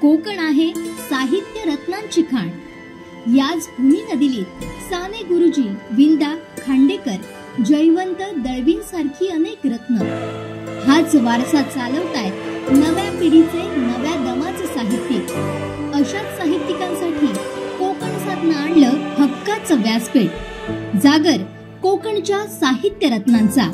कोकण आहे साहित्य रत्नांची खाण. याच भूमी नदीलीत साने गुरुजी, विंदा, खांडेकर, जयवंत दळवीं सारखी अनेक रत्न. हाच वारसा चालवतायत नव्या पिढीचे, नव्या दमाचे साहित्यिक. अशाच साहित्यिकांसाठी कोकण साथनं आणलं हक्काचं व्यासपीठ. जागर कोकणच्या साहित्य रत्नांचा.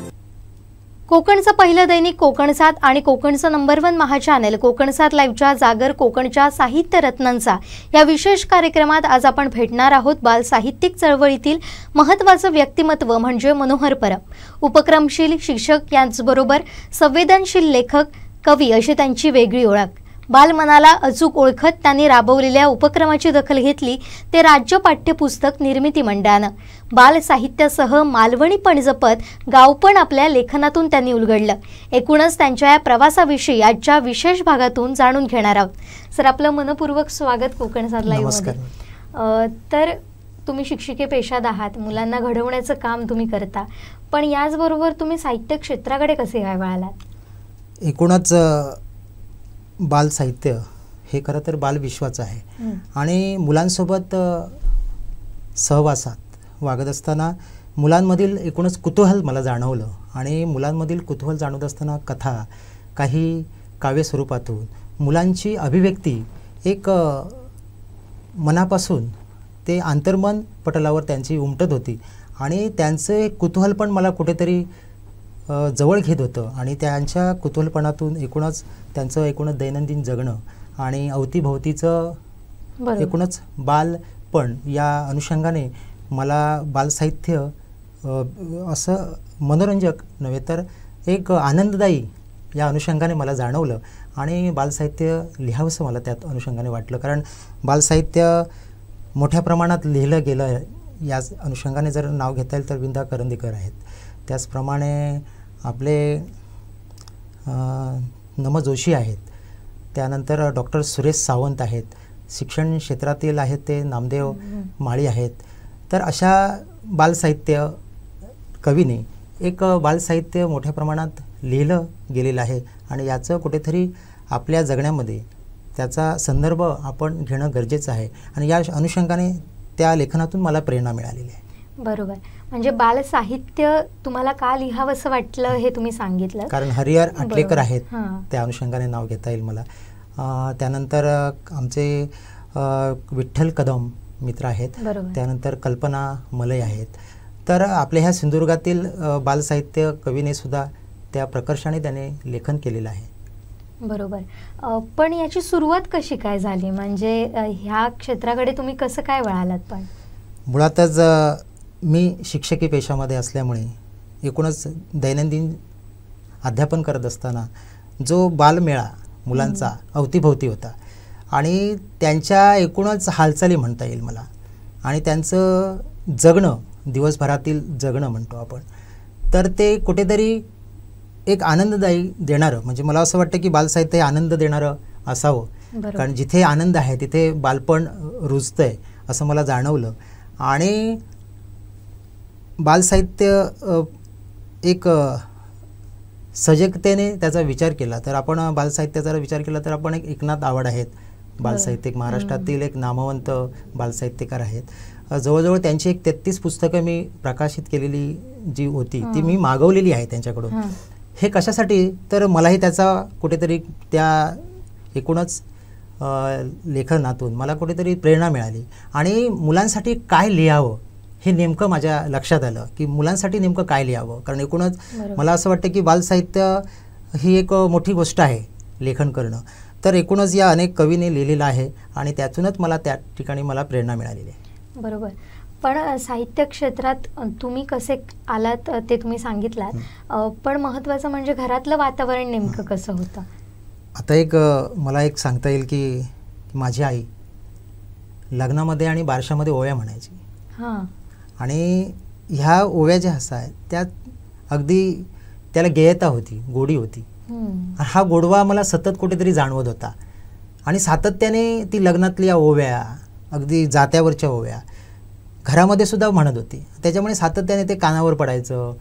कोकणचं पहिलं दैनिक कोकण साथ आणि कोकणचं नंबर 1 महा चॅनल कोकण साथ लाईव्हच्या जागर कोकणच्या साहित्य रत्नांचा या विशेष कार्यक्रमात आज आपण भेटणार आहोत बाल साहित्यिक चळवळीतील महत्त्वाचं व्यक्तिमत्व म्हणजे मनोहर परब. उपक्रमशील शिक्षक यांचबरोबर संवेदनशील लेखक, कवी अशी त्यांची वेगळी ओळख. बालमनाला अचूक ओळखत त्यांनी राबवलेल्या उपक्रमाची दखल घेतली ते राज्य पाठ्यपुस्तक निर्मिती मंडळानं. बाल साहित्यासह मालवणीपण जपत गावपण आपल्या लेखनातून त्यांनी उलगडलं. एकूणच त्यांच्या या प्रवासाविषयी आजच्या विशेष भागातून जाणून घेणार आहोत. सर, आपलं मनपूर्वक स्वागत कोकण साथ लाईव्हमध्ये. तर तुम्ही शिक्षिके पेशात आहात, मुलांना घडवण्याचं काम तुम्ही करता, पण याचबरोबर तुम्ही साहित्य क्षेत्राकडे कसे काय वळालात? एकूणच बाल साहित्य हे खरं तर बालविश्वाचं आहे आणि मुलांसोबत सहवासात वागत असताना मुलांमधील एकूणच कुतूहल मला जाणवलं आणि मुलांमधील कुतूहल जाणवत असताना कथा, काही काव्य स्वरूपातून मुलांची अभिव्यक्ती एक मनापासून ते अंतर्मन पटलावर त्यांची उमटत होती आणि त्यांचे कुतूहल पण मला कुठेतरी जवळ घेत होतं आणि त्यांच्या कुतूहलपणातून एकूणच त्यांचं एकूणच दैनंदिन जगणं आणि अवतीभोवतीचं एकूणच बालपण या अनुषंगाने मला बालसाहित्य असं मनोरंजक नव्हे तर एक आनंददायी या अनुषंगाने मला जाणवलं आणि बालसाहित्य लिहावंसं मला त्यात अनुषंगाने वाटलं. कारण बालसाहित्य मोठ्या प्रमाणात लिहिलं गेलं या अनुषंगाने जर नाव घेता येईल तर विंदा करंदीकर आहेत. त्याचप्रमाणे आपले नम जोशी आहेत, त्यानंतर डॉक्टर सुरेश सावंत आहेत, शिक्षण क्षेत्रातील आहेत ते नामदेव माळी आहेत. तर अशा बालसाहित्य कवीने एक बालसाहित्य मोठ्या प्रमाणात लिहिलं गेलेलं आहे आणि याचं कुठेतरी आपल्या जगण्यामध्ये त्याचा संदर्भ आपण घेणं गरजेचं आहे आणि या अनुषंगाने त्या लेखनातून मला प्रेरणा मिळालेली आहे. बरोबर. म्हणजे बाल साहित्य तुम्हाला का लिहावं असं वाटलं हे तुम्ही सांगितलं. कारण हरिहर आटलेकर आहेत, त्या अनुषंगाने नाव घेता येईल मला. त्यानंतर आमचे विठ्ठल कदम मित्र आहेत, त्यानंतर कल्पना मलई आहेत. तर आपल्या ह्या सिंधुदुर्गातील बालसाहित्य कवीने सुद्धा त्या प्रकर्षाने त्याने लेखन केलेलं आहे. बरोबर. पण याची सुरुवात कशी काय झाली, म्हणजे ह्या क्षेत्राकडे तुम्ही कसं काय वळालात? पण मुळातच मी शिक्षकी पेशामध्ये असल्यामुळे एकूणच दैनंदिन अध्यापन करत असताना जो बालमेळा मुलांचा अवतीभोवती होता आणि त्यांच्या एकूणच हालचाली म्हणता येईल मला आणि त्यांचं जगणं, दिवसभरातील जगणं म्हणतो आपण, तर ते कुठेतरी एक आनंददायी देणारं, म्हणजे मला असं वाटतं की बालसाहित्य हे आनंद देणारं असावं. कारण जिथे आनंद आहे तिथे बालपण रुजतंय असं मला जाणवलं आणि बालसाहित्य एक सजगतेने त्याचा विचार केला तर आपण बालसाहित्याचा विचार केला तर आपण एक एकनाथ आवड आहेत बालसाहित्यिक, महाराष्ट्रातील एक नामवंत बालसाहित्यकार आहेत. जवळजवळ त्यांची एक 33 पुस्तकं मी प्रकाशित केलेली जी होती ती मी मागवलेली आहे त्यांच्याकडून. हे कशासाठी तर मलाही त्याचा कुठेतरी त्या एकूणच लेखनातून मला कुठेतरी प्रेरणा मिळाली आणि मुलांसाठी काय लिहावं हे नेमकं माझ्या लक्षात आलं की मुलांसाठी नेमकं काय लिहावं. कारण एकूणच मला असं वाटतं की बालसाहित्य ही एक मोठी गोष्ट आहे लेखन करणं. तर एकूणच या अनेक कवीने लिहिलेलं आहे आणि त्यातूनच मला त्या ठिकाणी मला प्रेरणा मिळालेली आहे. बरोबर. पण साहित्य क्षेत्रात तुम्ही कसे आलात ते तुम्ही सांगितलात, पण महत्त्वाचं म्हणजे घरातलं वातावरण नेमकं कसं होतं? आता मला एक सांगता येईल की माझी आई लग्नामध्ये आणि बारशामध्ये ओव्या म्हणायची आणि ह्या ओव्या ज्या आहेत त्यात अगदी त्याला गेयता होती, गोडी होती. हा गोडवा मला सतत कुठेतरी जाणवत होता आणि सातत्याने ती लग्नातल्या ओव्या, अगदी जात्यावरच्या ओव्या घरामध्ये सुद्धा म्हणत होती. त्याच्यामुळे सातत्याने ते कानावर पडायचं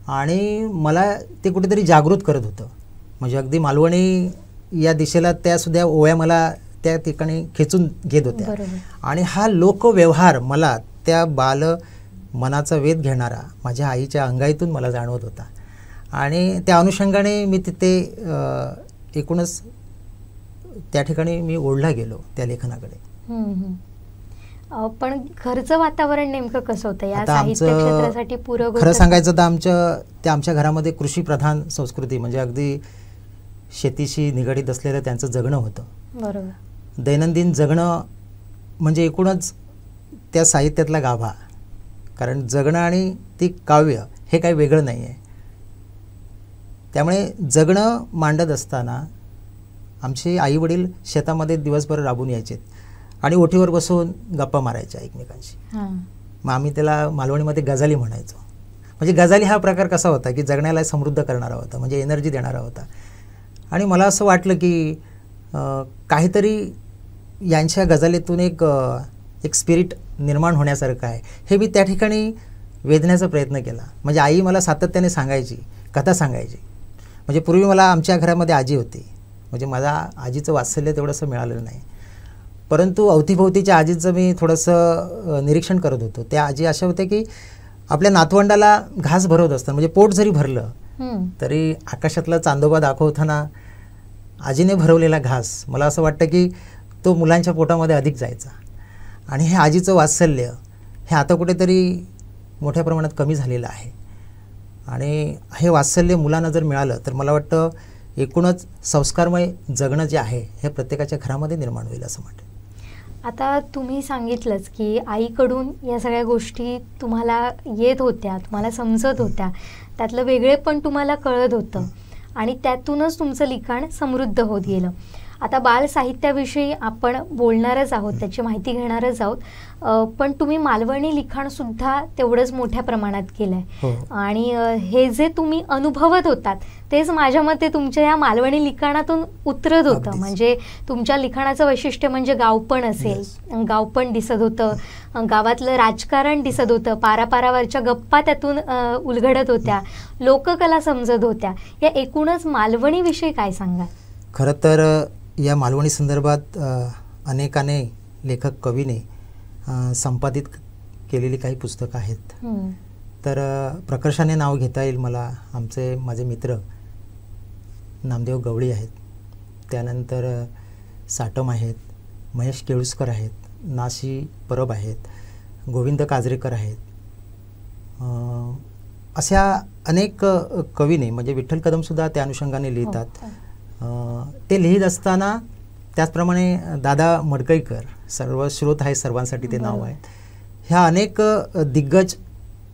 आणि मला ते कुठेतरी जागृत करत होतं. म्हणजे अगदी मालवणी या दिशेला त्या सुद्धा ओव्या मला त्या ठिकाणी खेचून घेत होत्या. बरोबर. आणि हा लोकव्यवहार मला त्या बाल मनाचा वेध घेणारा माझ्या आईच्या अंगाईतून मला जाणवत होता. आणि त्या अनुषंगाने मी तिथे एकूणच त्या ठिकाणी मी ओढला गेलो त्या लेखनाकडे. पण घरचं वातावरण नेमकं कसं होतं या आता साहित्य आमचं क्षेत्रासाठी पूरक खरं होतं? सांगायचं तर आमच्या घरामध्ये कृषीप्रधान संस्कृती म्हणजे अगदी शेतीशी निगडीत असलेलं त्यांचं जगणं होतं. बरोबर. दैनंदिन जगणं म्हणजे एकूणच त्या साहित्यातला गाभा. कारण जगणं आणि ती काव्य हे काही वेगळं नाही आहे. त्यामुळे जगणं मांडत असताना आमचे आईवडील शेतामध्ये दिवसभर राबून यायचे आणि ओठीवर बसून गप्पा मारायच्या एकमेकांशी. मग आम्ही त्याला मालवणीमध्ये गजाली म्हणायचो. म्हणजे गजाली हा प्रकार कसा होता की जगण्याला समृद्ध करणारा होता, म्हणजे एनर्जी देणारा होता. आणि मला असं वाटलं की काहीतरी यांच्या गजालीतून एक स्पिरिट निर्माण होण्यासारखं आहे, हे मी त्या ठिकाणी वेधण्याचा प्रयत्न केला. म्हणजे आई मला सातत्याने सांगायची, कथा सांगायची. म्हणजे पूर्वी मला आमच्या घरामध्ये आजी होती, म्हणजे माझ्या आजीचं वात्सल्य तेवढंसं मिळालेलं नाही. परंतु अवतीभोवतीच्या आजीचं मी थोडंसं निरीक्षण करत होतो. त्या आजी अशा होत्या की आपल्या नातवंडाला घास भरवत असताना, म्हणजे पोट जरी भरलं तरी आकाशातला चांदोबा दाखवताना आजीने भरवलेला घास मला असं वाटतं की तो मुलांच्या पोटामध्ये अधिक जायचा. आणि हे आजीचं वात्सल्य हे आता कुठेतरी मोठ्या प्रमाणात कमी झालेलं आहे. आणि हे वात्सल्य मुलांना जर मिळालं तर मला वाटतं एकूणच संस्कारमय जगणं जे आहे हे प्रत्येकाच्या घरामध्ये निर्माण होईल असं वाटतं. आता तुम्ही सांगितलंच की आईकडून या सगळ्या गोष्टी तुम्हाला येत होत्या, तुम्हाला समजत होत्या, त्यातलं वेगळे पण तुम्हाला कळत होतं आणि त्यातूनच तुमचं लिखाण समृद्ध होत गेलं. आता बाल साहित्याविषयी आपण बोलणारच आहोत, त्याची माहिती घेणारच आहोत. पण तुम्ही मालवणी लिखाणसुद्धा तेवढंच मोठ्या प्रमाणात केलं आहे. आणि हे जे तुम्ही अनुभवत होतात तेच माझ्या मते तुमच्या या मालवणी लिखाणातून उतरत होतं. म्हणजे तुमच्या लिखाणाचं वैशिष्ट्य म्हणजे गावपण असेल, गावपण दिसत होतं, गावातलं राजकारण दिसत होतं, पारापारावरच्या गप्पा त्यातून उलगडत होत्या, लोककला समजत होत्या. या एकूणच मालवणीविषयी काय सांगा? खरं तर या मालवणी संदर्भात अनेकाने लेखक कवीने संपादित केलेली काही पुस्तकं आहेत. तर प्रकर्षाने नाव घेता येईल मला. माझे मित्र नामदेव गवळी आहेत, त्यानंतर साटम आहेत, महेश केळुसकर आहेत, नाशी परब आहेत, गोविंद काजरेकर आहेत. अशा अनेक कवीने, म्हणजे विठ्ठल कदमसुद्धा त्या अनुषंगाने लिहितात. ते लिहित असताना त्याचप्रमाणे दादा मडकईकर, सर्वश्रोत आहे सर्वांसाठी ते नाव आहे. ह्या अनेक दिग्गज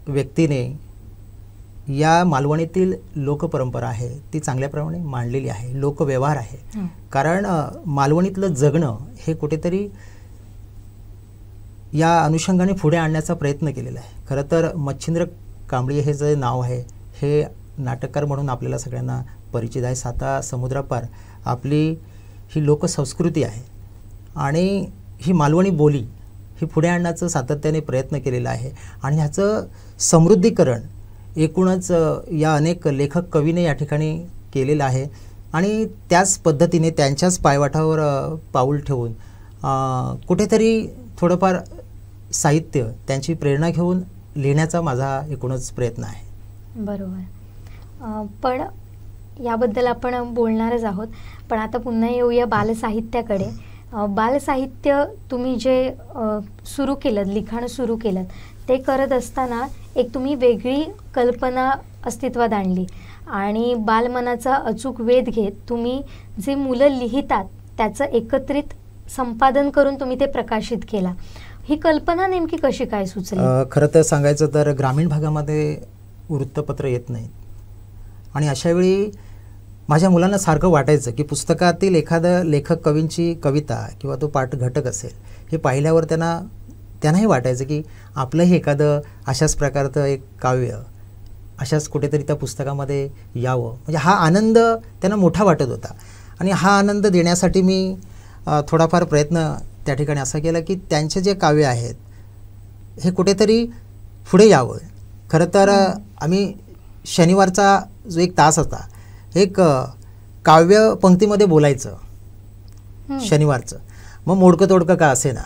व्यक्तीने या मालवणीतील लोकपरंपरा आहे ती चांगल्याप्रमाणे मांडलेली आहे, लोकव्यवहार आहे. कारण मालवणीतलं जगणं हे कुठेतरी या अनुषंगाने पुढे आणण्याचा प्रयत्न केलेला आहे. खरं तर मच्छिंद्र कांबळी हे जे नाव आहे हे नाटककार म्हणून आपल्याला सगळ्यांना परिचित आहे. 7 समुद्रापार आपली ही लोकसंस्कृती आहे आणि ही मालवणी बोली ही पुढे आणण्याचं सातत्याने प्रयत्न केलेला आहे. आणि ह्याचं समृद्धीकरण एकूणच या अनेक लेखक कवीने या ठिकाणी केलेलं आहे. आणि त्याच पद्धतीने त्यांच्याच पायवाटावर पाऊल ठेवून कुठेतरी थोडंफार साहित्य त्यांची प्रेरणा घेऊन लिहिण्याचा माझा एकूणच प्रयत्न आहे. बरोबर. पण याबद्दल आपण बोलणारच आहोत. पण आता पुन्हा येऊया बालसाहित्याकडे. बालसाहित्य तुम्ही जे सुरू केलं, लिखाण सुरू केलं, ते करत असताना एक तुम्ही वेगळी कल्पना अस्तित्वात आणली आणि बालमनाचा अचूक वेध घेत तुम्ही जे मुलं लिहितात त्याचं एकत्रित संपादन करून तुम्ही ते प्रकाशित केला. ही कल्पना नेमकी कशी काय सुचली? खरं तर सांगायचं तर ग्रामीण भागामध्ये वृत्तपत्र येत नाहीत आणि अशावेळी माझ्या मुलांना सारखं वाटायचं की पुस्तकातील एखादं लेखक कवींची कविता किंवा तो पाठ घटक असेल हे पाहिल्यावर त्यांनाही वाटायचं की आपलंही एखादं अशाच प्रकारचं एक काव्य अशाच कुठेतरी त्या पुस्तकामध्ये यावं. म्हणजे हा आनंद त्यांना मोठा वाटत होता आणि हा आनंद देण्यासाठी मी थोडाफार प्रयत्न त्या ठिकाणी असा केला की त्यांचे जे काव्य आहेत हे कुठेतरी पुढे यावं. खरं तर आम्ही शनिवारचा जो एक तास होता एक काव्य पंक्तीमध्ये बोलायचं शनिवारचं. मग मोडकं तोडकं का असे ना,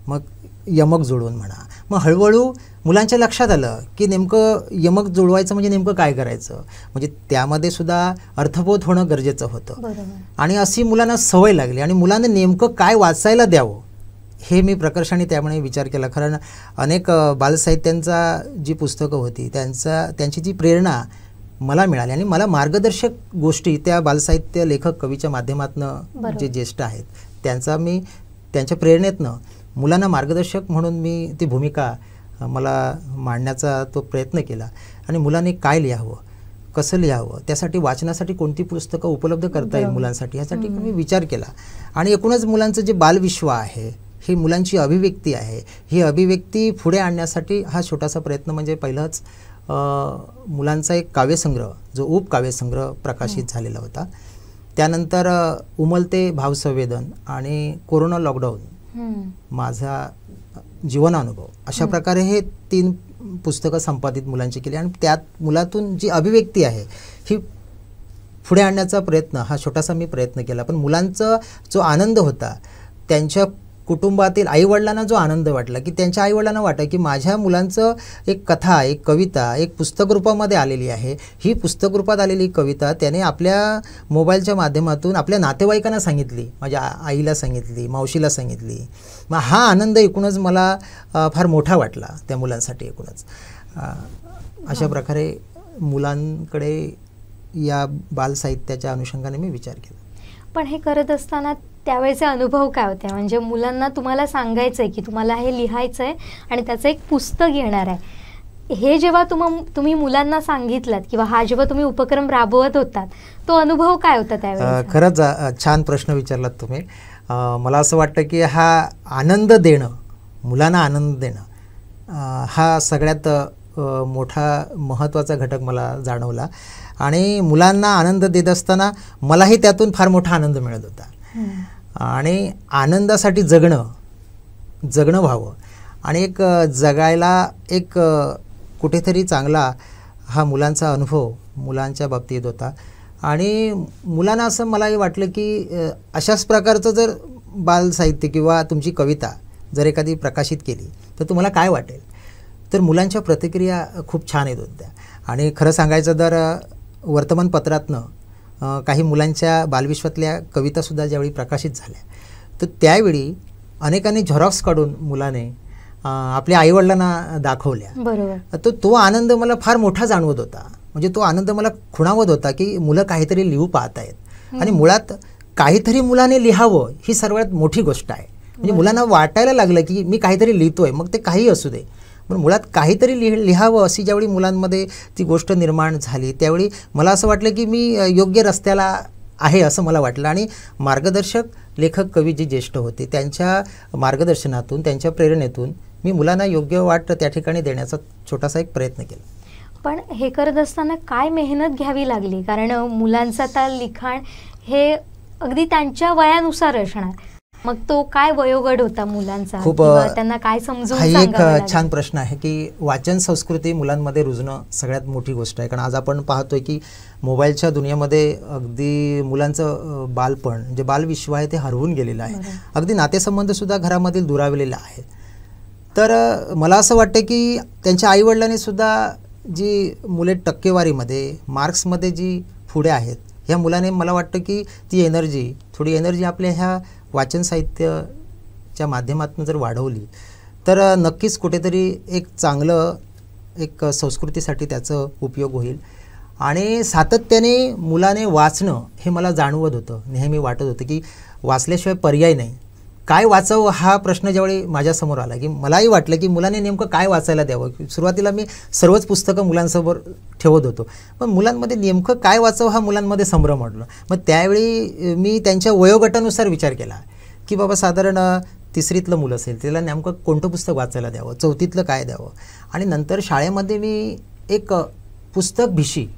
मग यमक जुळवून म्हणा. मग हळूहळू मुलांच्या लक्षात आलं की नेमकं यमक जुळवायचं म्हणजे नेमकं काय करायचं, म्हणजे त्यामध्ये सुद्धा अर्थबोध होणं गरजेचं होतं. आणि अशी मुलांना सवय लागली आणि मुलांना नेमकं काय वाचायला द्यावं हे मी प्रकर्षाने त्यामुळे विचार केला. कारण अनेक बालसाहित्यांचा जी पुस्तकं होती त्यांची जी प्रेरणा मला मिळाली आणि मला मार्गदर्शक गोष्टी त्या बालसाहित्य लेखक कवीच्या माध्यमातून जे ज्येष्ठ आहेत त्यांच्या प्रेरणेतनं मुलांना मार्गदर्शक म्हणून मी ती भूमिका मला मांडण्याचा तो प्रयत्न केला. आणि मुलांनी काय लिहावं, कसं लिहावं, त्यासाठी वाचनासाठी कोणती पुस्तकं उपलब्ध करता येईल मुलांसाठी, ह्यासाठी मी विचार केला. आणि एकूणच मुलांचं जे बालविश्व आहे, ही मुलांची अभिव्यक्ती आहे, ही अभिव्यक्ती पुढे आणण्यासाठी हा छोटासा प्रयत्न म्हणजे पहिलाच मुलांचा एक काव्यसंग्रह जो उपकाव्यसंग्रह प्रकाशित झालेला होता. त्यानंतर उमलते भावसंवेदन आणि कोरोना लॉकडाऊन माझा जीवनानुभव अशा प्रकारे हे 3 पुस्तकं संपादित मुलांची केली. आणि त्यात मुलातून जी अभिव्यक्ती आहे ही पुढे आणण्याचा प्रयत्न हा छोटासा मी प्रयत्न केला. पण मुलांचा जो आनंद होता, त्यांच्या कुटुंबातील आईवडिलांना जो आनंद वाटला की त्यांच्या आईवडिलांना वाटलं की माझ्या मुलांचं एक कथा, एक कविता एक पुस्तक रूपामध्ये आलेली आहे. ही पुस्तक रूपात आलेली कविता त्याने आपल्या मोबाईलच्या माध्यमातून आपल्या नातेवाईकांना सांगितली, माझ्या आईला सांगितली, मावशीला सांगितली. मग हा आनंद एकूणच मला फार मोठा वाटला त्या मुलांसाठी. एकूणच अशा प्रकारे मुलांकडे या बालसाहित्याच्या अनुषंगाने मी विचार केला. पण हे करत असताना त्यावेळेचे अनुभव काय होते, म्हणजे मुलांना तुम्हाला सांगायचं आहे की तुम्हाला हे लिहायचं आहे आणि त्याचं एक पुस्तक येणार आहे, हे जेव्हा तुम्ही मुलांना सांगितलात किंवा हा जेव्हा तुम्ही उपक्रम राबवत होतात तो अनुभव काय होता त्यावेळेस? खरंच छान प्रश्न विचारलात तुम्ही. मला असं वाटतं की हा आनंद देणं, मुलांना आनंद देणं हा सगळ्यात मोठा महत्त्वाचा घटक मला जाणवला. आणि मुलांना आनंद देत असताना मलाही त्यातून फार मोठा आनंद मिळत होता. आणि आनंदासाठी जगणं व्हावं आणि एक जगायला एक कुठेतरी चांगला हा मुलांचा अनुभव मुलांच्या बाबतीत होता. आणि मुलांना असं मलाही वाटलं की अशाच प्रकारचं जर बालसाहित्य किंवा तुमची कविता जर एखादी प्रकाशित केली तर तुम्हाला काय वाटेल. तर मुलांच्या प्रतिक्रिया खूप छान येत होत्या. आणि खरं सांगायचं तर वर्तमानपत्रातनं काही मुलांच्या बालविश्वातल्या कवितासुद्धा ज्यावेळी प्रकाशित झाल्या तर त्यावेळी अनेकांनी झेरॉक्स काढून मुलाने आपल्या आईवडिलांना दाखवल्या. बरोबर. तो आनंद मला फार मोठा जाणवत होता. म्हणजे तो आनंद मला खुणावत होता की मुलं काहीतरी लिहू पाहत आहेत आणि मुळात काहीतरी मुलाने लिहावं ही सर्वात मोठी गोष्ट आहे. म्हणजे मुलांना वाटायला लागलं की मी काहीतरी लिहितोय, मग ते काही असू दे, पण मुळात काहीतरी लिहावं अशी ज्यावेळी मुलांमध्ये ती गोष्ट निर्माण झाली त्यावेळी मला असं वाटलं की मी योग्य रस्त्याला आहे असं मला वाटलं. आणि मार्गदर्शक लेखक कवी जे ज्येष्ठ होते त्यांच्या मार्गदर्शनातून त्यांच्या प्रेरणेतून मी मुलांना योग्य वाट त्या ठिकाणी देण्याचा छोटासा एक प्रयत्न केला. पण हे करत असताना काय मेहनत घ्यावी लागली, कारण मुलांचं आता लिखाण हे अगदी त्यांच्या वयानुसार असणार, मग तो काय वयोगट होता मुलांचा, खूप त्यांना काय समजून हा एक छान प्रश्न आहे की वाचन संस्कृती मुलांमध्ये रुजणं सगळ्यात मोठी गोष्ट आहे. कारण आज आपण पाहतोय की मोबाईलच्या दुनियेमध्ये अगदी मुलांचं बालपण जे बालविश्व आहे ते हरवून गेलेलं आहे. अगदी नातेसंबंधसुद्धा घरामधील दुरावलेले आहेत. तर मला असं वाटतं की त्यांच्या आईवडिलांनी सुद्धा जी मुले टक्केवारीमध्ये मार्क्समध्ये जी पुढे आहेत ह्या मुलाने मला वाटतं की ती थोडी एनर्जी आपल्या ह्या वाचन साहित्याच्या माध्यमातून जर वाढवली तर नक्कीच कुठेतरी एक चांगलं एक संस्कृतीसाठी त्याचा उपयोग होईल. आणि सातत्याने मुलाने वाचणं हे मला जाणवत होतं, नेहमी वाटत होतं की वाचल्याशिवाय पर्याय नाही. काय वाचावं हा प्रश्न ज्यावेळी माझ्यासमोर आला की मलाही वाटलं की मुलाने नेमकं काय वाचायला द्यावं. सुरुवातीला मी सर्वच पुस्तकं मुलांसमोर ठेवत होतो, पण मुलांमध्ये नेमकं काय वाचावं हा मुलांमध्ये संभ्रम वाटला. मग त्यावेळी मी त्यांच्या वयोगटानुसार विचार केला की बाबा साधारण 3रीतलं मुलं असेल त्याला नेमकं कोणतं पुस्तक वाचायला द्यावं, 4थीतलं काय द्यावं. आणि नंतर शाळेमध्ये मी एक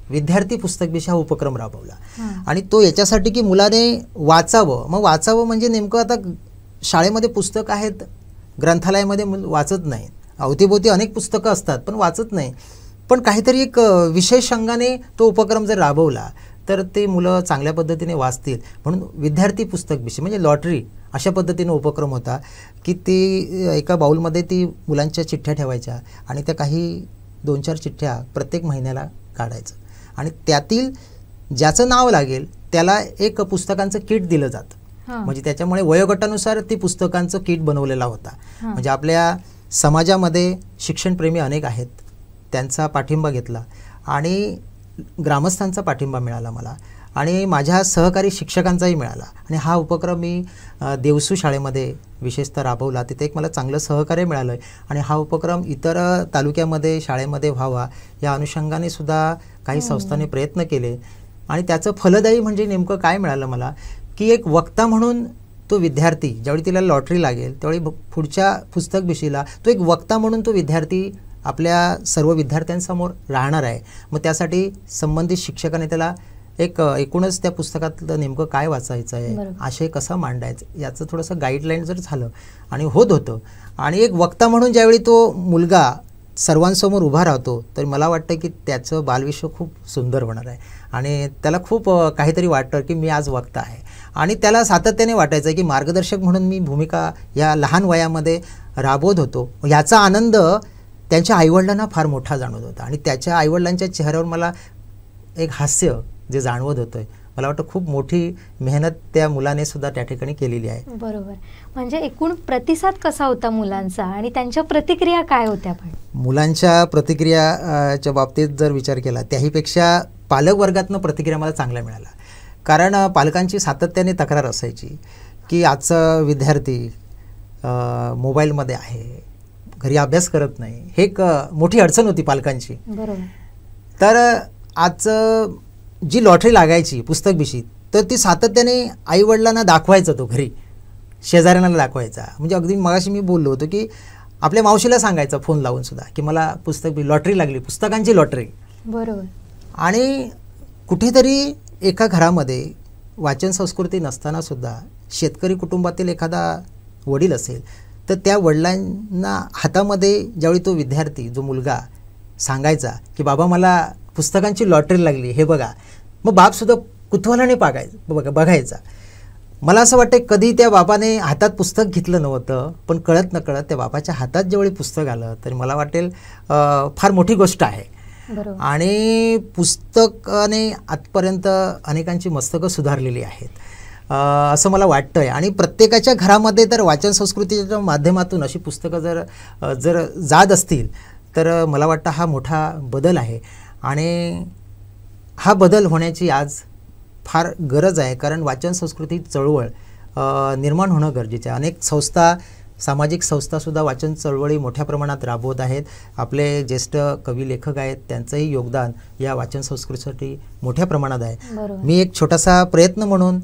विद्यार्थी पुस्तक भिशी हा उपक्रम राबवला. आणि तो याच्यासाठी की मुलाने वाचावं. मग वाचावं म्हणजे नेमकं आता शाळेमध्ये पुस्तक आहेत, ग्रंथालयामध्ये वाचत नाही, अवतीभोवती अनेक पुस्तकं असतात पण वाचत नाही. पण काहीतरी एक विशेष अंगाने तो उपक्रम जर राबवला तर ते मुलं चांगल्या पद्धतीने वाचतील. म्हणून विद्यार्थी पुस्तक विषय म्हणजे लॉटरी अशा पद्धतीने उपक्रम होता की ती एका बाऊलमध्ये ती मुलांच्या चिठ्ठ्या ठेवायच्या आणि त्या काही 2-4 चिठ्ठ्या प्रत्येक महिन्याला काढायचं आणि त्यातील ज्याचं नाव लागेल त्याला एक पुस्तकांचं किट दिलं जातं. म्हणजे त्याच्यामुळे वयोगटानुसार ती पुस्तकांचं किट बनवलेला होता. म्हणजे आपल्या समाजामध्ये शिक्षणप्रेमी अनेक आहेत, त्यांचा पाठिंबा घेतला आणि ग्रामस्थांचा पाठिंबा मिळाला मला आणि माझ्या सहकारी शिक्षकांचाही मिळाला आणि हा उपक्रम मी देवसू शाळेमध्ये विशेषतः राबवला. तिथे एक मला चांगलं सहकार्य मिळालं आणि हा उपक्रम इतर तालुक्यामध्ये शाळेमध्ये व्हावा या अनुषंगाने सुद्धा काही संस्थांनी प्रयत्न केले आणि त्याचं फलदायी म्हणजे नेमकं काय मिळालं मला की एक वक्ता म्हणून तो विद्यार्थी ज्यावेळी तिला लॉटरी लागेल त्यावेळी पुढच्या पुस्तक विषयीला तो एक वक्ता म्हणून तो विद्यार्थी आपल्या सर्व विद्यार्थ्यांसमोर राहणार आहे. मग त्यासाठी संबंधित शिक्षकाने त्याला एकूणच त्या पुस्तकातलं नेमकं काय वाचायचं आहे, आशय कसा मांडायचा याचं थोडंसं गाईडलाईन जर झालं आणि होतं आणि एक वक्ता म्हणून ज्यावेळी तो मुलगा सर्वांसमोर उभा राहतो तर मला वाटतं की त्याचं बालविश्व खूप सुंदर होणार आहे आणि त्याला खूप काहीतरी वाटतं की मी आज वक्ता आहे आणि त्याला सातत्याने वाटायचं की मार्गदर्शक म्हणून मी भूमिका या लहान वयामध्ये राबवत होतो. याचा आनंद त्यांच्या आईवडिलांना फार मोठा जाणवत होता आणि त्याच्या आईवडिलांच्या चेहऱ्यावर मला एक हास्य जे जाणवत होतं. मला वाटतं खूप मोठी मेहनत त्या मुलाने सुद्धा त्या ठिकाणी केलेली आहे. बरोबर. म्हणजे एकूण प्रतिसाद कसा होता मुलांचा आणि त्यांच्या प्रतिक्रिया काय होत्या? पण मुलांच्या प्रतिक्रियाच्या बाबतीत जर विचार केला त्याहीपेक्षा पालक वर्गातनं प्रतिक्रिया मला चांगल्या मिळाल्या. कारण पालकांची सातत्याने तक्रार असायची की आजचा विद्यार्थी मोबाईलमध्ये आहे, घरी अभ्यास करत नाही. हे एक मोठी अडचण होती पालकांची. बरोबर. तर आज जी लॉटरी लागायची पुस्तक विषयी तर ती सातत्याने आईवडिलांना दाखवायचा, तो घरी शेजाऱ्यांना दाखवायचा. म्हणजे अगदी मगाशी मी बोललो होतो की आपल्या मावशीला सांगायचा फोन लावून सुद्धा की मला पुस्तक लॉटरी लागली, पुस्तकांची लॉटरी. बरोबर. आणि कुठेतरी एका घरामध्ये वाचन संस्कृती नसताना सुद्धा शेतकरी कुटुंबातील एखादा वडील असेल तर त्या वडिलांना हातामध्ये ज्यावेळी तो विद्यार्थी जो मुलगा सांगायचा की बाबा मला पुस्तकांची लॉटरी लागली हे बघा, मग बापसुद्धा कुतूहलाने बघायचा. मला असं वाटतं कधी त्या बाबाने हातात पुस्तक घेतलं नव्हतं पण कळत नकळत त्या बाबाच्या हातात ज्यावेळी पुस्तक आलं तरी मला वाटेल फार मोठी गोष्ट आहे. आणि पुस्तकाने आजपर्यंत अनेकांची मस्तकं सुधारलेली आहेत असं मला वाटतं आहे. आणि प्रत्येकाच्या घरामध्ये तर वाचन संस्कृतीच्या माध्यमातून अशी पुस्तकं जर जात असतील तर मला वाटतं हा मोठा बदल आहे आणि हा बदल होण्याची आज फार गरज आहे. कारण वाचन संस्कृती चळवळ निर्माण होणं गरजेचं आहे. अनेक संस्था, सामाजिक संस्थासुद्धा वाचन चळवळी मोठ्या प्रमाणात राबवत आहेत. आपले ज्येष्ठ कवी लेखक आहेत त्यांचंही योगदान या वाचन संस्कृतीसाठी मोठ्या प्रमाणात आहे. मी एक छोटासा प्रयत्न म्हणून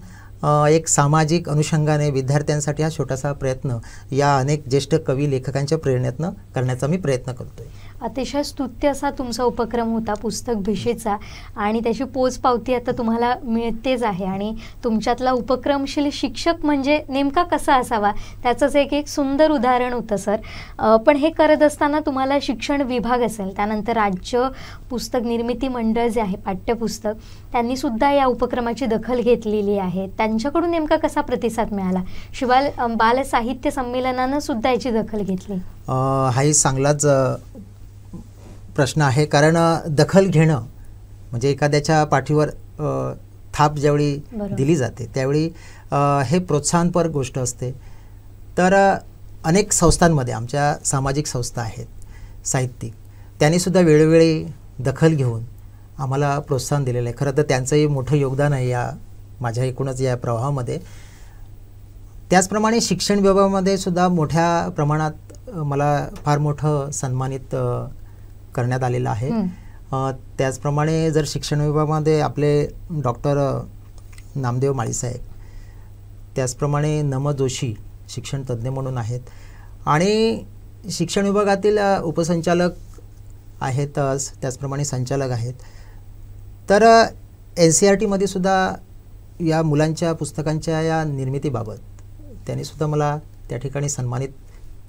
एक सामाजिक अनुषंगाने विद्यार्थ्यांसाठी हा छोटासा प्रयत्न या अनेक ज्येष्ठ कवी लेखकांच्या प्रेरणेतनं करण्याचा मी प्रयत्न करतोय. अतिशय स्तुत्य असा तुमचा उपक्रम होता पुस्तक भिषेचा आणि त्याची पोचपावती आता तुम्हाला मिळतेच आहे. आणि तुमच्यातला उपक्रमशील शिक्षक म्हणजे नेमका कसा असावा त्याचंच एक सुंदर उदाहरण होतं सर. पण हे करत असताना तुम्हाला शिक्षण विभाग असेल, त्यानंतर राज्य पुस्तक निर्मिती मंडळ जे आहे पाठ्यपुस्तक, त्यांनी सुद्धा या उपक्रमाची दखल घेतलेली आहे. त्यांच्याकडून नेमका कसा प्रतिसाद मिळाला? शिवाय बाल साहित्य संमेलनानं सुद्धा याची दखल घेतली. हाही चांगलाच प्रश्न आहे. कारण दखल घेणं म्हणजे एखाद्याच्या पाठीवर थाप ज्यावेळी दिली जाते त्यावेळी हे प्रोत्साहनपर गोष्ट असते. तर अनेक संस्थांमध्ये आमच्या सामाजिक संस्था आहेत साहित्यिक, त्यांनीसुद्धा वेळोवेळी दखल घेऊन आम्हाला प्रोत्साहन दिलेलं आहे. खरं तर त्यांचंही मोठं योगदान आहे या माझ्या एकूणच या प्रवाहामध्ये. त्याचप्रमाणे शिक्षण विभागामध्ये सुद्धा मोठ्या प्रमाणात मला फार मोठं सन्मानित करण्यात आलेलं आहे. त्याचप्रमाणे जर शिक्षण विभागामध्ये आपले डॉक्टर नामदेव माळीसाहेब, त्याचप्रमाणे नम जोशी शिक्षण तज्ज्ञ म्हणून आहेत आणि शिक्षण विभागातील उपसंचालक आहेत, त्याचप्रमाणे संचालक आहेत. तर NCERTमध्ये सुद्धा या मुलांच्या पुस्तकांच्या या निर्मितीबाबत त्यांनीसुद्धा मला त्या ठिकाणी सन्मानित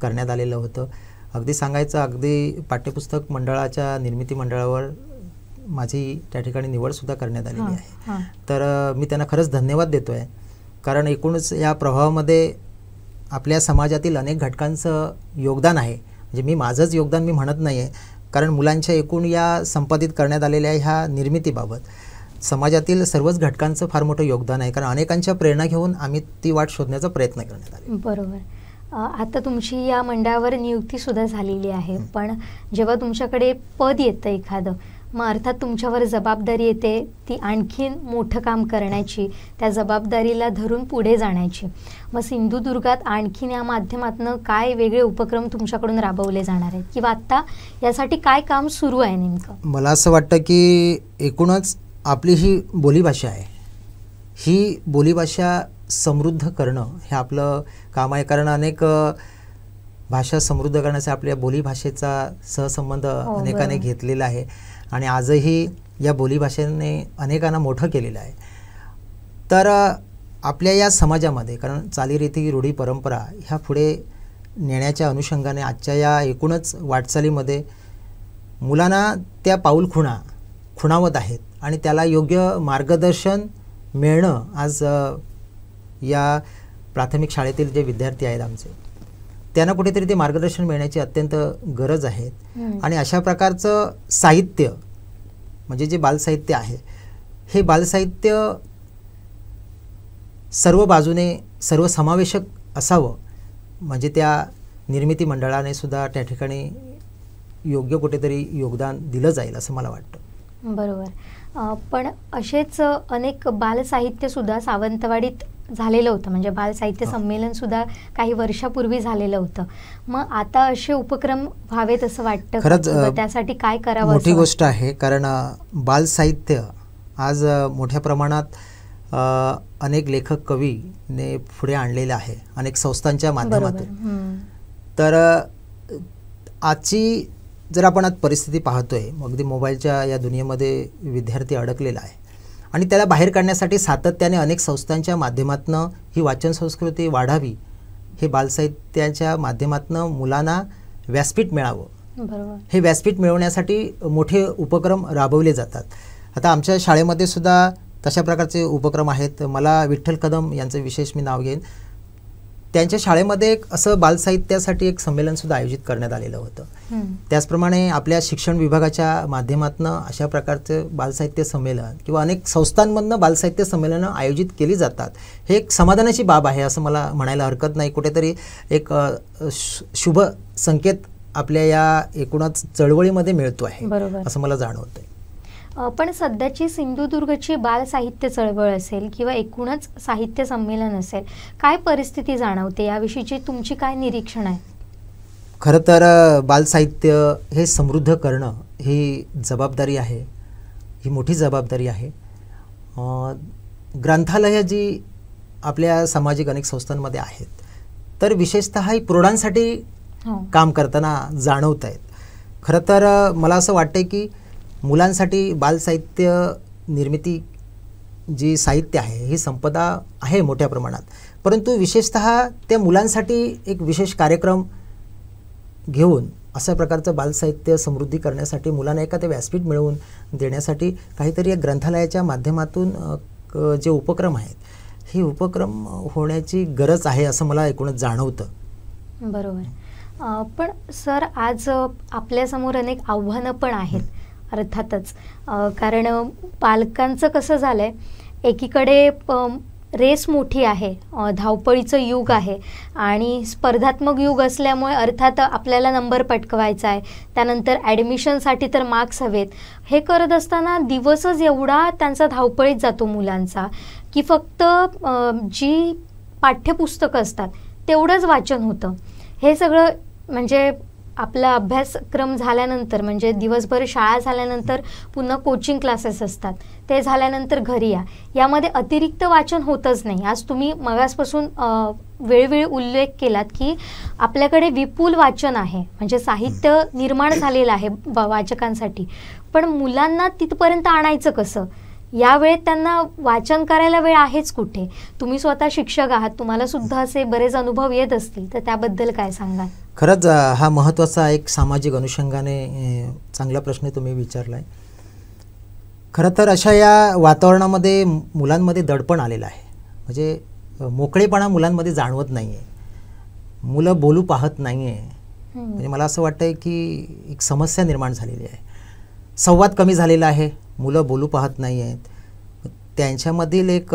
करण्यात आलेलं होतं. अगदी सांगायचं, अगदी पाठ्यपुस्तक मंडळाच्या निर्मिती मंडळावर माझी त्या ठिकाणी निवडसुद्धा करण्यात आलेली आहे. तर मी त्यांना खरंच धन्यवाद देतो आहे. कारण एकूणच या प्रभावामध्ये आपल्या समाजातील अनेक घटकांचं योगदान आहे. म्हणजे मी माझंच योगदान मी म्हणत नाही आहे, कारण मुलांच्या एकूण या संपादित करण्यात आलेल्या ह्या निर्मितीबाबत समाजातील सर्वच घटकांचं फार मोठं योगदान आहे. कारण अनेकांच्या प्रेरणा घेऊन आम्ही ती वाट शोधण्याचा प्रयत्न करण्यात आला. बरोबर. आता तुमची या मंडळावर नियुक्तीसुद्धा झालेली आहे, पण जेव्हा तुमच्याकडे पद येतं एखादं, मग अर्थात तुमच्यावर जबाबदारी येते ती आणखीन मोठं काम करण्याची, त्या जबाबदारीला धरून पुढे जाण्याची. मग सिंधुदुर्गात आणखीन या माध्यमातून काय वेगळे उपक्रम तुमच्याकडून राबवले जाणार आहेत किंवा आत्ता यासाठी काय काम सुरू आहे नेमकं? मला असं वाटतं की एकूणच आपली ही बोलीभाषा आहे, ही बोलीभाषा समृद्ध करणं हे आपलं काम आहे. कारण अनेक भाषा समृद्ध करण्याचा आपल्या बोलीभाषेचा सहसंबंध अनेकाने घेतलेला आहे आणि आजही या बोलीभाषेने अनेकांना मोठं केलेलं आहे. तर आपल्या या समाजामध्ये कारण चालीरीती रूढी परंपरा ह्या पुढे नेण्याच्या अनुषंगाने आजच्या या एकूणच वाटचालीमध्ये मुलांना त्या पाऊल खुणावत आहेत आणि त्याला योग्य मार्गदर्शन मिळणं आज या प्राथमिक शाळेतील जे विद्यार्थी आहेत आमचे, त्यांना कुठेतरी ते मार्गदर्शन मिळण्याची अत्यंत गरज आहे. आणि अशा प्रकारचं साहित्य म्हणजे जे बालसाहित्य आहे, हे बालसाहित्य सर्व बाजूने सर्वसमावेशक असावं, म्हणजे त्या निर्मिती मंडळाने सुद्धा त्या ठिकाणी योग्य कुठेतरी योगदान दिलं जाईल असं मला वाटतं. बरोबर. पण असेच अनेक बालसाहित्यसुद्धा सावंतवाडीत झालेलं होतं, म्हणजे बालसाहित्य संमेलनसुद्धा काही वर्षापूर्वी झालेलं होतं. मग आता असे उपक्रम व्हावेत असं वाटतं? खरंच त्यासाठी काय करावं? मोठी गोष्ट आहे, कारण बालसाहित्य आज मोठ्या प्रमाणात अनेक लेखक कवीने पुढे आणलेलं आहे अनेक संस्थांच्या माध्यमातून. तर आजची जर आपण आज परिस्थिती पाहतोय, अगदी मोबाईलच्या या दुनियेमध्ये विद्यार्थी अडकलेला आहे आणि त्याला बाहेर काढण्यासाठी सातत्याने अनेक संस्थांच्या माध्यमातून ही वाचन संस्कृती वाढावी, हे बालसाहित्याच्या माध्यमातून मुलांना व्यासपीठ मिळावं. बरोबर. हे व्यासपीठ मिळवण्यासाठी मोठे उपक्रम राबवले जातात. आता आमच्या शाळेमध्ये सुद्धा तशा प्रकारचे उपक्रम आहेत. मला विठ्ठल कदम यांचं विशेष मी नाव घेईन. त्यांच्या शाळेमध्ये एक असं बालसाहित्यासाठी एक संमेलनसुद्धा आयोजित करण्यात आलेलं होतं. त्याचप्रमाणे आपल्या शिक्षण विभागाच्या माध्यमातून अशा प्रकारचं बालसाहित्य संमेलन किंवा अनेक संस्थांमधनं बालसाहित्य संमेलनं आयोजित केली जातात. हे एक समाधानाची बाब आहे असं मला म्हणायला हरकत नाही. कुठेतरी एक शुभ संकेत आपल्या या एकूणच चळवळीमध्ये मिळतो आहे असं मला जाणवतंय. पण सध्याची सिंधुदुर्गची बाल साहित्य चळवळ असेल किंवा एकूणच साहित्य संमेलन असेल, काय परिस्थिती जाणवते, याविषयीची तुमची काय निरीक्षण आहे? खरं तर बालसाहित्य हे समृद्ध करणं ही जबाबदारी आहे, ही मोठी जबाबदारी आहे. ग्रंथालय जी आपल्या सामाजिक अनेक संस्थांमध्ये आहेत, तर विशेषतः ही प्रौढांसाठी काम करताना जाणवत आहेत. खरं तर मला असं वाटतं की मुलांसाठी बालसाहित्य निर्मिती जी साहित्य आहे ही संपदा आहे मोठ्या प्रमाणात, परंतु विशेषतः त्या मुलांसाठी एक विशेष कार्यक्रम घेऊन अशा प्रकारचं बालसाहित्य समृद्धी करण्यासाठी मुलांना एखादं व्यासपीठ मिळवून देण्यासाठी काहीतरी या ग्रंथालयाच्या माध्यमातून जे उपक्रम आहेत, हे उपक्रम होण्याची गरज आहे असं मला एकूणच जाणवतं. बरोबर. पण सर, आज आपल्यासमोर अनेक आव्हानं पण आहेत अर्थातच. कारण पालकांचं कसं झालं आहे, एकीकडे रेस मोठी आहे, धावपळीचं युग आहे आणि स्पर्धात्मक युग असल्यामुळे अर्थात आपल्याला नंबर पटकवायचा आहे, त्यानंतर ॲडमिशनसाठी तर मार्क्स हवेत. हे करत असताना दिवसच एवढा त्यांचा धावपळीत जातो मुलांचा की फक्त जी पाठ्यपुस्तकं असतात तेवढंच वाचन होतं. हे सगळं म्हणजे आपला अभ्यासक्रम झाल्यानंतर, म्हणजे दिवसभर शाळा झाल्यानंतर पुन्हा कोचिंग क्लासेस असतात, ते झाल्यानंतर घरी यामध्ये अतिरिक्त वाचन होतच नाही. आज तुम्ही मगासपासून वेळोवेळी उल्लेख केलात की आपल्याकडे विपुल वाचन आहे, म्हणजे साहित्य निर्माण झालेलं आहे वाचकांसाठी, पण मुलांना तिथपर्यंत आणायचं कसं? या वेळेत त्यांना वाचन करायला वेळ आहेच कुठे? तुम्ही स्वतः शिक्षक आहात, तुम्हाला सुद्धा असे बरेच अनुभव येत असतील, तर त्याबद्दल काय सांगाल? खरंच हा महत्त्वाचा एक सामाजिक अनुषंगाने चांगला प्रश्न तुम्ही विचारला आहे. खरं तर अशा या वातावरणामध्ये मुलांमध्ये दडपण आलेलं आहे. म्हणजे मोकळेपणा मुलांमध्ये जाणवत नाही आहे. मुलं बोलू पाहत नाही आहे. म्हणजे मला असं वाटतं की एक समस्या निर्माण झालेली आहे. संवाद कमी झालेला आहे. मुलं बोलू पाहत नाही आहेत. त्यांच्यामधील एक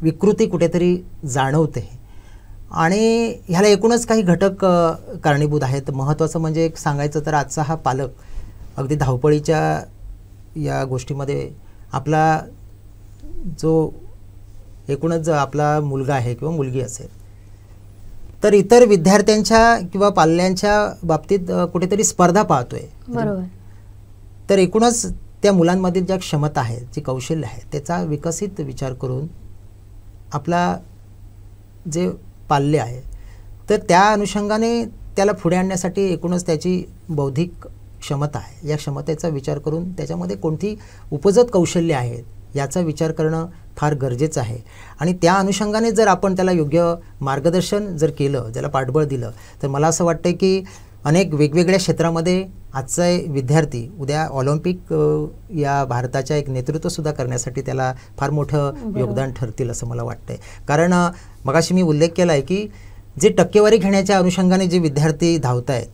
विकृती कुठेतरी जाणवते आणि ह्याला एकूणच काही घटक कारणीभूत आहेत. महत्त्वाचं म्हणजे एक सांगायचं तर आजचा हा पालक अगदी धावपळीच्या या गोष्टीमध्ये आपला जो एकूणच जो आपला मुलगा आहे किंवा मुलगी असेल तर इतर विद्यार्थ्यांच्या किंवा पाल्यांच्या बाबतीत कुठेतरी स्पर्धा पाहतोय. बरोबर. तर एकूणच त्या मुलांमधील ज्या क्षमता आहेत, जी कौशल्य आहे, त्याचा विकसित विचार करून आपला जे पाल्य आहे तर त्या अनुषंगाने त्याला पुढे आणण्यासाठी एकूणच त्याची बौद्धिक क्षमता आहे, या क्षमतेचा विचार करून त्याच्यामध्ये कोणती उपजत कौशल्य आहेत याचा विचार करणं फार गरजेचं आहे. आणि त्या अनुषंगाने जर आपण त्याला योग्य मार्गदर्शन जर केलं, ज्याला पाठबळ दिलं, तर मला असं वाटतं की अनेक वेगवेगळ्या क्षेत्रामध्ये आजचे विद्यार्थी उद्या ऑलिम्पिक या भारताच्या एक नेतृत्वसुद्धा करण्यासाठी त्याला फार मोठं योगदान ठरतील असं मला वाटतंय. कारण मगाशी मी उल्लेख केला आहे की जे टक्केवारी घेण्याच्या अनुषंगाने जे विद्यार्थी धावत आहेत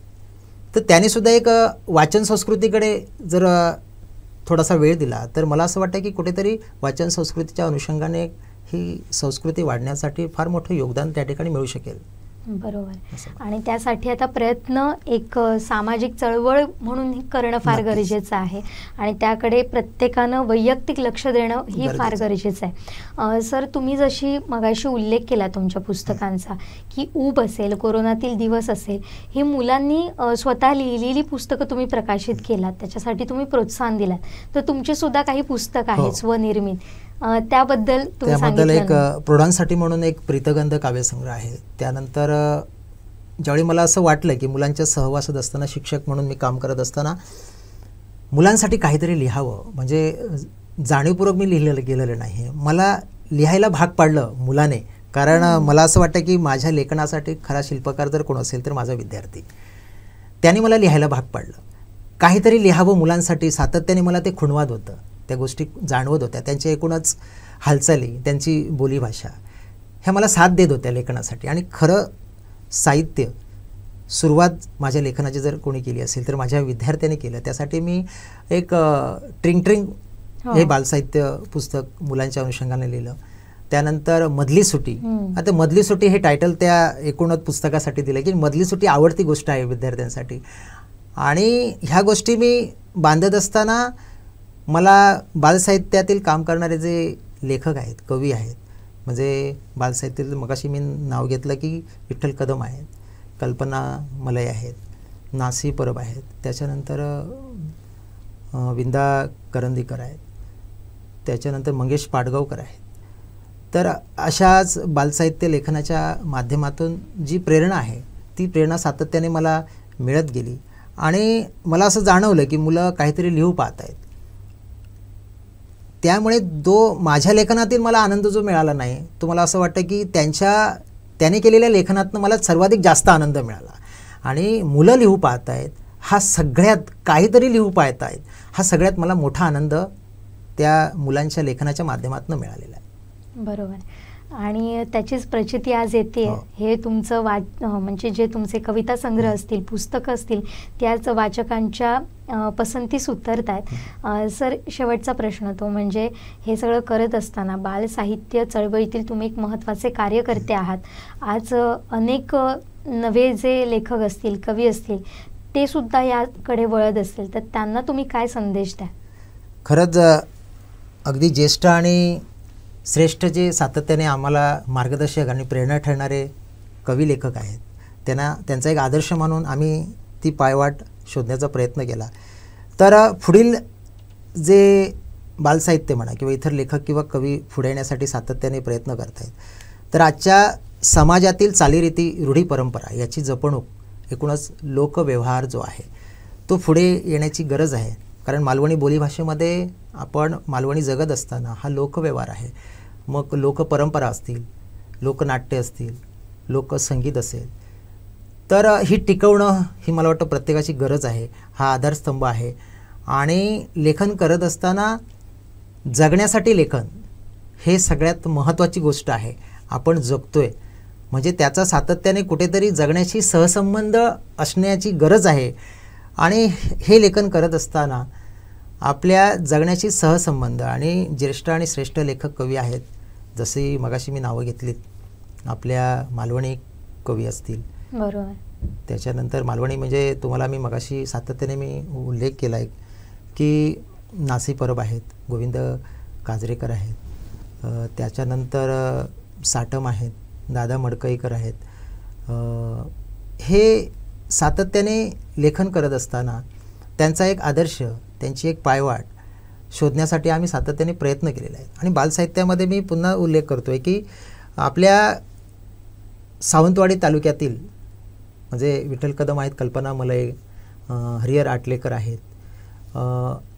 तर त्यानेसुद्धा एक वाचन संस्कृतीकडे जर थोडासा वेळ दिला तर मला असं वाटतं की कुठेतरी वाचन संस्कृतीच्या अनुषंगाने ही संस्कृती वाढण्यासाठी फार मोठं योगदान त्या ठिकाणी मिळू शकेल. बरोबर. आणि त्यासाठी आता प्रयत्न एक सामाजिक चळवळ म्हणून करणं फार गरजेचं आहे आणि त्याकडे प्रत्येकानं वैयक्तिक लक्ष देणं ही फार गरजेचं आहे. सर, तुम्ही जशी मगाशी उल्लेख केला तुमच्या पुस्तकांचा की ऊब असेल, कोरोनातील दिवस असेल, ही मुलांनी स्वतः लिहिलेली पुस्तकं तुम्ही प्रकाशित केलात, त्याच्यासाठी तुम्ही प्रोत्साहन दिलात. तर तुमची सुद्धा काही पुस्तक आहेत स्वनिर्मित, त्याबद्दल एक प्रौढांसाठी म्हणून एक प्रीतगंध काव्यसंग्रह आहे. त्यानंतर ज्यावेळी मला असं वाटलं की मुलांच्या सहवासात असताना, शिक्षक म्हणून मी काम करत असताना मुलांसाठी काहीतरी लिहावं, म्हणजे जाणीवपूर्वक मी लिहिलेलं गेलेलं नाही, मला लिहायला भाग पाडलं मुलाने. कारण मला असं वाटतं की माझ्या लेखनासाठी खरा शिल्पकार जर कोण असेल तर माझा विद्यार्थी. त्याने मला लिहायला भाग पाडलं, काहीतरी लिहावं मुलांसाठी. सातत्याने मला ते खुणवत होतं, त्या गोष्टी जाणवत होत्या, त्यांच्या एकूणच हालचाली, त्यांची बोलीभाषा ह्या मला साथ देत होत्या लेखनासाठी. आणि खरं साहित्य सुरुवात माझ्या लेखनाची जर कोणी केली असेल तर माझ्या विद्यार्थ्याने केलं. त्यासाठी मी एक ट्रिंग ट्रिंग हे बालसाहित्य पुस्तक मुलांच्या अनुषंगाने लिहिलं. त्यानंतर मधली सुटी. आता मधली सुटी हे टायटल त्या एकूणच पुस्तकासाठी दिलं की मधली सुटी आवडती गोष्ट आहे विद्यार्थ्यांसाठी. आणि ह्या गोष्टी मी बांधत असताना मला बालसाहित्यातील काम करणारे जे लेखक आहेत, कवी आहेत, म्हणजे बालसाहित्यातील मगाशी मी नाव घेतलं की विठ्ठल कदम आहेत, कल्पना मलय आहेत, नासी परब आहेत, त्याच्यानंतर विंदा करंदीकर आहेत, त्याच्यानंतर मंगेश पाडगावकर आहेत. तर अशाच बालसाहित्य लेखनाच्या माध्यमातून जी प्रेरणा आहे ती प्रेरणा सातत्याने मला मिळत गेली. आणि मला असं जाणवलं की मुलं काहीतरी लिहू पाहत आहेत. त्यामुळे माझ्या लेखनातील मला आनंद जो मिळाला नाही तो मला असं वाटतं की त्याने केलेल्या लेखनातनं मला सर्वाधिक जास्त आनंद मिळाला. आणि मुलं लिहू पाहत आहेत, हा सगळ्यात काहीतरी लिहू पाहत आहेत, हा सगळ्यात मला मोठा आनंद त्या मुलांच्या लेखनाच्या माध्यमातून मिळालेला आहे. बरोबर. आणि त्याचीच प्रचिती आज येते. हे तुमचं म्हणजे जे तुमचे कविता संग्रह असतील, पुस्तकं असतील, त्याच वाचकांच्या पसंतीस उतरत आहेत. सर, शेवटचा प्रश्न तो म्हणजे हे सगळं करत असताना बाल साहित्य चळवळीतील तुम्ही एक महत्त्वाचे कार्यकर्ते आहात. आज अनेक नवे जे लेखक असतील, कवी असतील, ते सुद्धा याकडे वळत असतील, तर त्यांना तुम्ही काय संदेश द्या? खरंच अगदी ज्येष्ठ आणि श्रेष्ठ जे सातत्याने आम्हाला मार्गदर्शक आणि प्रेरणा ठरणारे कवी लेखक आहेत, त्यांचा एक आदर्श मानून आम्ही ती पायवाट शोधण्याचा प्रयत्न केला. तर पुढील जे बालसाहित्य म्हणा किंवा इतर लेखक किंवा कवी पुढे येण्यासाठी सातत्याने प्रयत्न करत आहेत, तर आजच्या समाजातील चालीरीती, रूढी, परंपरा याची जपणूक, एकूणच लोकव्यवहार जो आहे तो पुढे येण्याची गरज आहे. कारण मालवणी बोलीभाषेमध्ये आपण मालवणी जगत असताना हा लोकव्यवहार आहे. मग लोकपरंपरा असतील, लोकनाट्य असतील, लोकसंगीत असेल, तर ही टिकवणं ही मला वाटतं प्रत्येकाची गरज आहे, हा आधारस्तंभ आहे. आणि लेखन करत असताना जगण्यासाठी लेखन हे सगळ्यात महत्त्वाची गोष्ट आहे. आपण जगतोय, म्हणजे त्याचा सातत्याने कुठेतरी जगण्याशी सहसंबंध असण्याची गरज आहे. आणि हे लेखन करत असताना आपल्या जगण्याशी सहसंबंध आणि ज्येष्ठ आणि श्रेष्ठ लेखक कवी आहेत, जसे मगाशी मी नावं घेतलीत, आपल्या मालवणी कवी असतील, बरोबर, त्याच्यानंतर मालवणी म्हणजे तुम्हाला मी मगाशी सातत्याने मी उल्लेख केला आहे की नासी परब आहेत, गोविंद काजरेकर आहेत, त्याच्यानंतर साटम आहेत, दादा मडकईकर आहेत. हे सातत्याने लेखन करत असताना त्यांचा एक आदर्श, त्यांची एक पायवाट शोधण्यासाठी आम्ही सातत्याने प्रयत्न केलेले आहेत. आणि बालसाहित्यामध्ये मी पुन्हा उल्लेख करतो आहे की आपल्या सावंतवाडी तालुक्यातील म्हणजे विठ्ठल कदम आहेत, कल्पना मलय, हरिहर आटलेकर आहेत,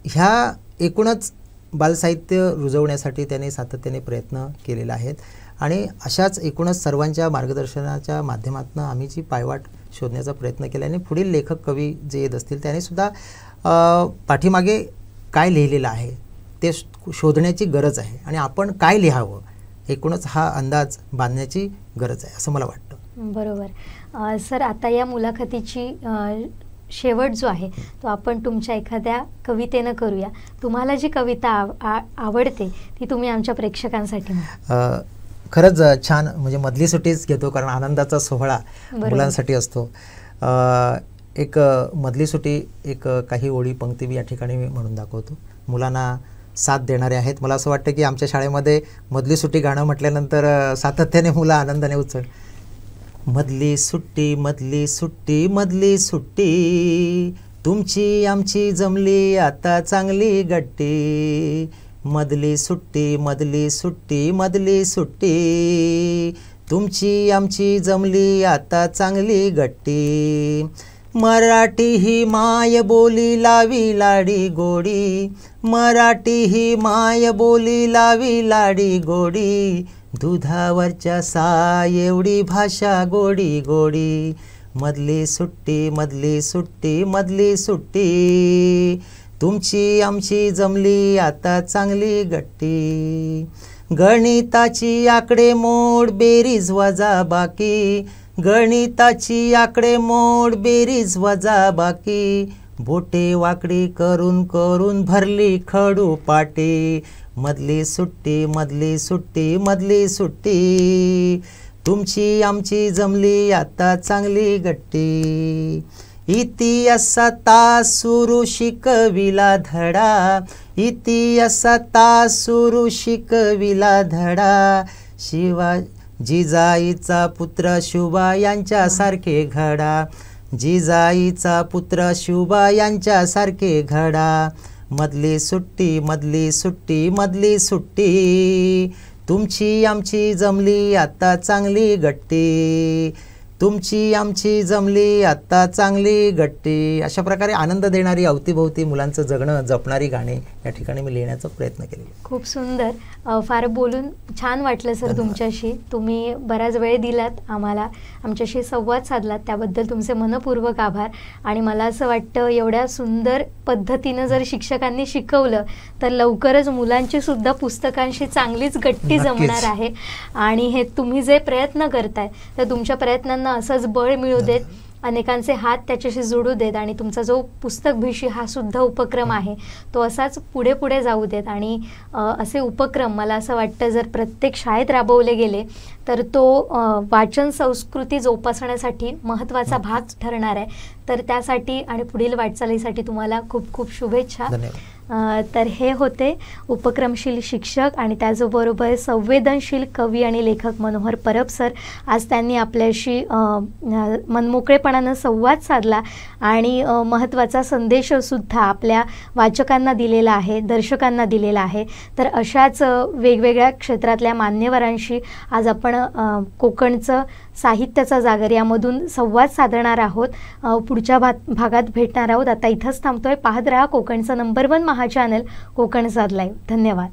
ह्या एकूणच बालसाहित्य रुजवण्यासाठी त्यांनी सातत्याने प्रयत्न केलेले आहेत. आणि अशाच एकूणच सर्वांच्या मार्गदर्शनाच्या माध्यमातून आम्ही जी पायवाट शोधण्याचा प्रयत्न केला आणि पुढील लेखक कवी जे येत असतील त्यानेसुद्धा पाठीमागे काय लिहिलेलं आहे ते शोधण्याची गरज आहे आणि आपण काय लिहावं एकूणच हा अंदाज बांधण्याची गरज आहे असं मला वाटतं. बरोबर सर, आता या मुलाखतीची शेवट जो आहे तो आपण तुमच्या एखाद्या कवितेनं करूया. तुम्हाला जी कविता आवडते ती तुम्ही आमच्या प्रेक्षकांसाठी खरंच छान, म्हणजे मधली सुट्टीच घेतो कारण आनंदाचा सोहळा मुलांसाठी असतो. एक मधली सुट्टी, एक काही ओळी पंक्ती मी या ठिकाणी म्हणून दाखवतो. मुलांना साथ देणारे आहेत. मला असं वाटतं की आमच्या शाळेमध्ये मधली सुट्टी गाणं म्हटल्यानंतर सातत्याने मुलं आनंदाने उचल. मधली सुट्टी, मधली सुट्टी, मधली सुट्टी, तुमची आमची जमली आता चांगली गट्टी. मधली सुट्टी, मधली सुट्टी, मधली सुट्टी, तुमची आमची जमली आता चांगली गट्टी. मराठी ही माय बोली लावी लाडी गोडी, मराठी ही माय बोली लावी लाडी गोडी. दुधावरच्या साय एवढी भाषा गोडी गोडी. मधली सुट्टी, मधली सुट्टी, मधली सुट्टी, तुमची आमची जमली आता चांगली गट्टी. गणिताची आकडेमोड बेरीज वजा बाकी, गणिताची आकडेमोड बेरीज वजा बाकी. बोटे वाकडी करून करून भरली खडू पाटी. मधली सुट्टी, मधली सुट्टी, मधली सुट्टी, तुमची आमची जमली आता चांगली गट्टी. इतिहासात सुरू शिकविला धडा, इतिहासात सुरू शिकविला धडा. जिजाईचा पुत्र शुभा यांच्यासारखे घडा, जिजाईचा पुत्र शुभा यांच्यासारखे घडा. मधली सुट्टी, मधली सुट्टी, मधली सुट्टी, तुमची आमची जमली आता चांगली गट्टी. तुमची आमची जमली आता चांगली गट्टी. अशा प्रकारे आनंद देणारी अवतीभोवती मुलांचं जगणं जपणारी गाणे या ठिकाणी मी लिहिण्याचा प्रयत्न केले. खूप सुंदर, फार बोलून छान वाटलं सर तुमच्याशी. तुम्ही बराच वेळ दिलात आम्हाला, आमच्याशी संवाद साधलात त्याबद्दल तुमचे मनपूर्वक आभार. आणि मला असं वाटतं एवढ्या सुंदर पद्धतीनं जर शिक्षकांनी शिकवलं तर लवकरच मुलांची सुद्धा पुस्तकांशी चांगलीच गट्टी जमणार आहे. आणि हे तुम्ही जे प्रयत्न करताय तर तुमच्या प्रयत्नांना असंच बळ मिळू देत, अनेकांचे हात त्याच्याशी जोडू देत आणि तुमचा जो पुस्तक भिशी हा सुद्धा उपक्रम आहे तो असाच पुढे पुढे जाऊ देत. आणि असे उपक्रम मला असं वाटतं जर प्रत्येक शाळेत राबवले गेले तर तो वाचन संस्कृती जोपासण्यासाठी महत्त्वाचा भाग ठरणार आहे. तर त्यासाठी आणि पुढील वाटचालीसाठी तुम्हाला खूप खूप शुभेच्छा. तर हे होते उपक्रमशील शिक्षक आणि त्याचबरोबर संवेदनशील कवी आणि लेखक मनोहर परब सर. आज त्यांनी आपल्याशी मनमोकळेपणानं संवाद साधला आणि महत्त्वाचा संदेशसुद्धा आपल्या वाचकांना दिलेला आहे, दर्शकांना दिलेला आहे. तर अशाच वेगवेगळ्या क्षेत्रातल्या मान्यवरांशी आज आपण कोकणचं साहित्याचा जागर यामधून संवाद साधणार आहोत. पुढच्या भागात भेटणार आहोत. आता इथंच थांबतोय. पाहत राहा कोकणचं नंबर 1 महा चॅनल कोकणसाद लाईव्ह. धन्यवाद.